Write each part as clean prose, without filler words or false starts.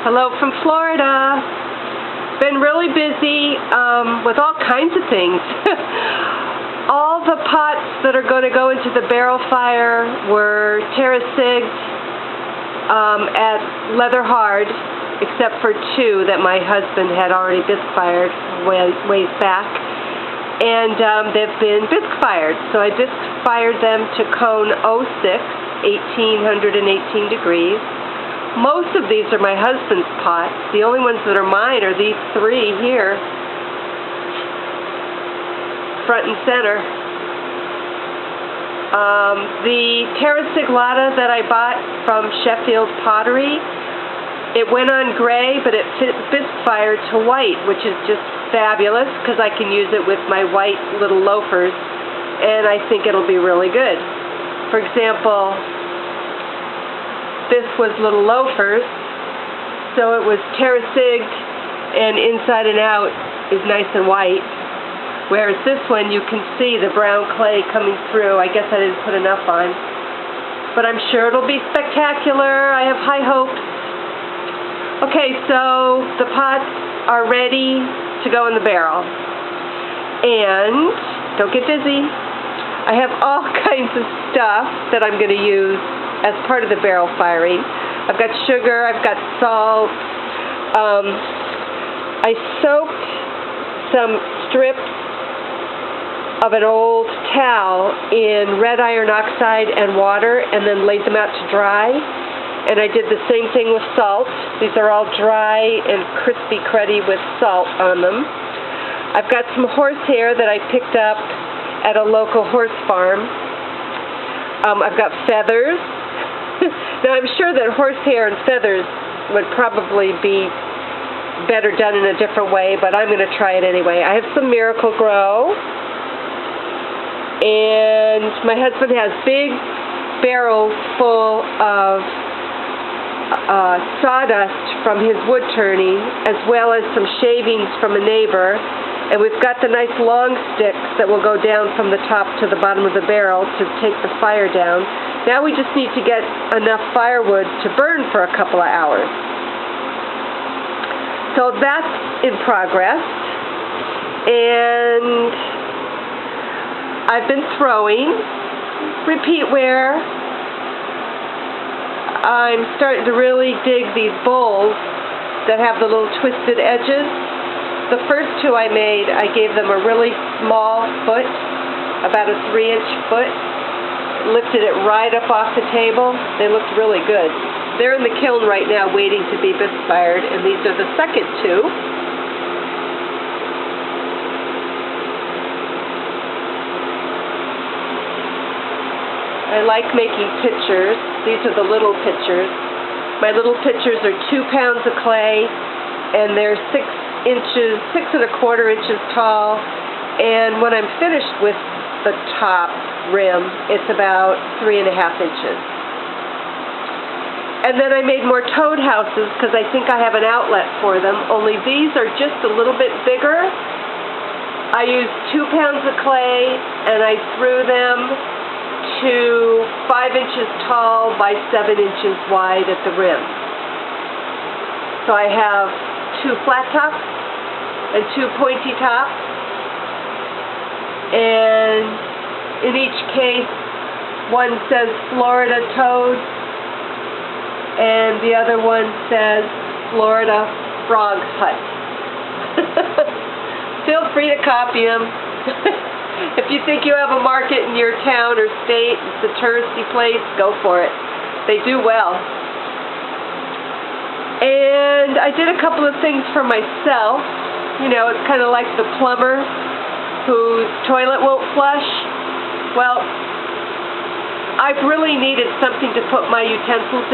Hello from Florida. Been really busy with all kinds of things. All the pots that are going to go into the barrel fire were terra-sigged at leather hard, except for two that my husband had already bisque fired ways back. And they've been bisque fired. So I bisque fired them to cone 06, 1818 degrees. Most of these are my husband's pots. The only ones that are mine are these three here, front and center. The Terra Siglata that I bought from Sheffield Pottery, it went on gray, but it bisque fired to white, which is just fabulous because I can use it with my white little loafers, and I think it'll be really good. For example, this was little loafers, so it was terra-sigged, and inside and out is nice and white. Whereas this one, you can see the brown clay coming through. I guess I didn't put enough on. But I'm sure it'll be spectacular. I have high hopes. Okay, so the pots are ready to go in the barrel. And, don't get dizzy, I have all kinds of stuff that I'm going to use as part of the barrel firing. I've got sugar, I've got salt. I soaked some strips of an old towel in red iron oxide and water and then laid them out to dry. And I did the same thing with salt. These are all dry and crispy cruddy with salt on them. I've got some horsehair that I picked up at a local horse farm. I've got feathers. Now, I'm sure that horsehair and feathers would probably be better done in a different way, but I'm going to try it anyway. I have some Miracle-Gro, and my husband has big barrels full of sawdust from his wood turning, as well as some shavings from a neighbor. And we've got the nice long sticks that will go down from the top to the bottom of the barrel to take the fire down. Now we just need to get enough firewood to burn for a couple of hours. So that's in progress. And I've been throwing repeatware. I'm starting to really dig these bowls that have the little twisted edges. The first two I made, I gave them a really small foot, about a 3-inch foot, lifted it right up off the table. They looked really good. They're in the kiln right now waiting to be bisque fired, and these are the second two. I like making pitchers. These are the little pitchers. My little pitchers are 2 pounds of clay, and they're 6 1/4 inches tall, and when I'm finished with the top rim, it's about 3.5 inches. And then I made more toad houses because I think I have an outlet for them, only these are just a little bit bigger. I used 2 pounds of clay, and I threw them to 5 inches tall by 7 inches wide at the rim. So I have 2 flat tops and 2 pointy tops, and in each case one says Florida Toad and the other one says Florida Frog Hut. Feel free to copy them. If you think you have a market in your town or state, it's a touristy place, go for it. They do well. And I did a couple of things for myself. You know, it's kind of like the plumber whose toilet won't flush. Well, I've really needed something to put my utensils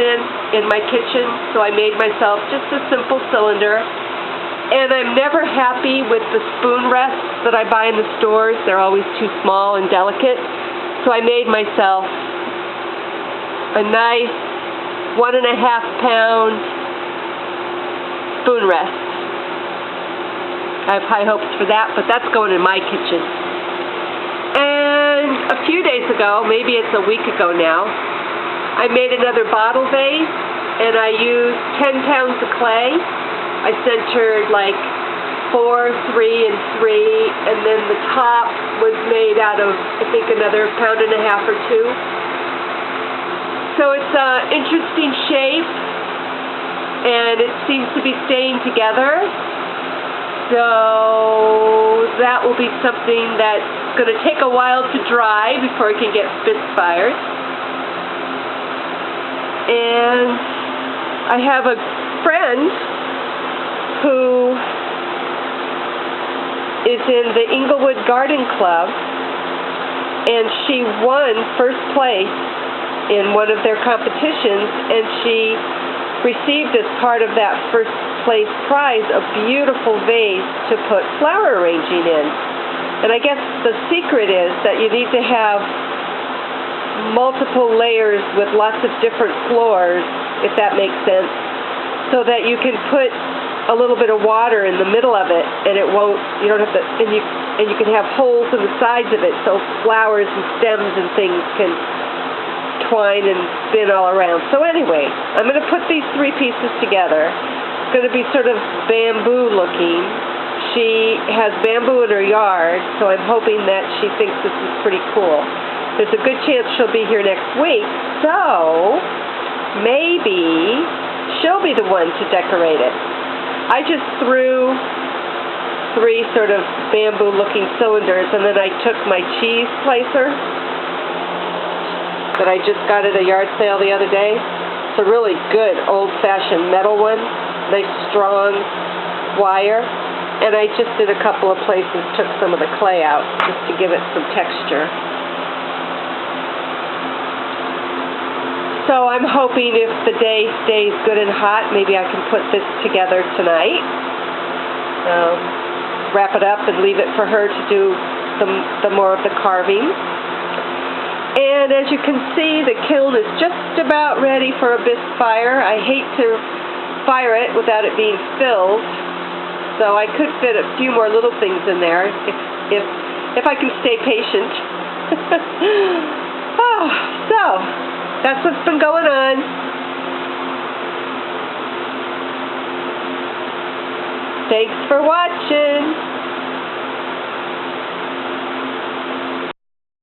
in my kitchen, so I made myself just a simple cylinder. And I'm never happy with the spoon rests that I buy in the stores. They're always too small and delicate. So I made myself a nice 1.5 pound spoon rest. I have high hopes for that, but that's going in my kitchen. And a few days ago, maybe it's a week ago now, I made another bottle vase and I used 10 pounds of clay. I centered like 4, 3, and 3, and then the top was made out of, I think, another 1.5 pounds or 2. So it's an interesting shape, and it seems to be staying together. So that will be something that's going to take a while to dry before it can get Spitfires. And I have a friend who is in the Inglewood Garden Club, and she won first place in one of their competitions, and she received as part of that first place prize a beautiful vase to put flower arranging in. And I guess the secret is that you need to have multiple layers with lots of different floors, if that makes sense, so that you can put a little bit of water in the middle of it, and it won't, you don't have to, and you can have holes in the sides of it so flowers and stems and things can twine and spin all around. So anyway, I'm going to put these 3 pieces together. It's going to be sort of bamboo looking. She has bamboo in her yard, so I'm hoping that she thinks this is pretty cool. There's a good chance she'll be here next week, so maybe she'll be the one to decorate it. I just threw 3 sort of bamboo-looking cylinders, and then I took my cheese placer that I just got at a yard sale the other day. It's a really good old-fashioned metal one, nice strong wire, and I just did a couple of places, took some of the clay out just to give it some texture. So I'm hoping if the day stays good and hot, maybe I can put this together tonight. Wrap it up and leave it for her to do the more of the carving. And as you can see, the kiln is just about ready for a bisque fire. I hate to fire it without it being filled, so I could fit a few more little things in there if I can stay patient. So that's what's been going on. Thanks for watching.